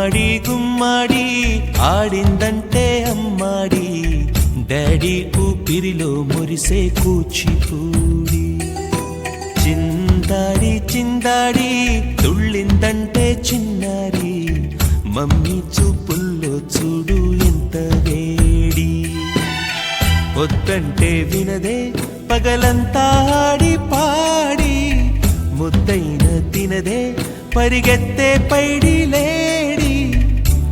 గుమ్మాడి గుమ్మాడి ఆడిందంటే అమ్మాడి డాడీ ఊపిరిలో మురిసే కూచిపూడి చిందాడి చిందాడి తుళ్ళిందంటే చిన్నారి మమ్మీ చూపుల్లో చూడు ఎంత వేడి వద్దంటే వినదే పగలంతా ఆడి పాడి ముద్దైన తినదే పరిగెత్తే పైడి లేడి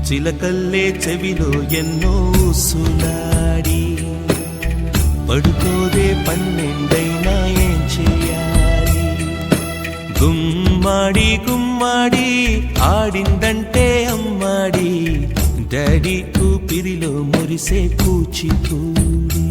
చిలకల్లే చెవిలో ఎన్నో సులాడి పడుకోదే పన్నెండైనా ఏం చేయాలి గుమ్మాడి గుమ్మాడి ఆడిందంటే అమ్మాడి డాడీ ఊపిరిలో మురిసే కూచిపూడి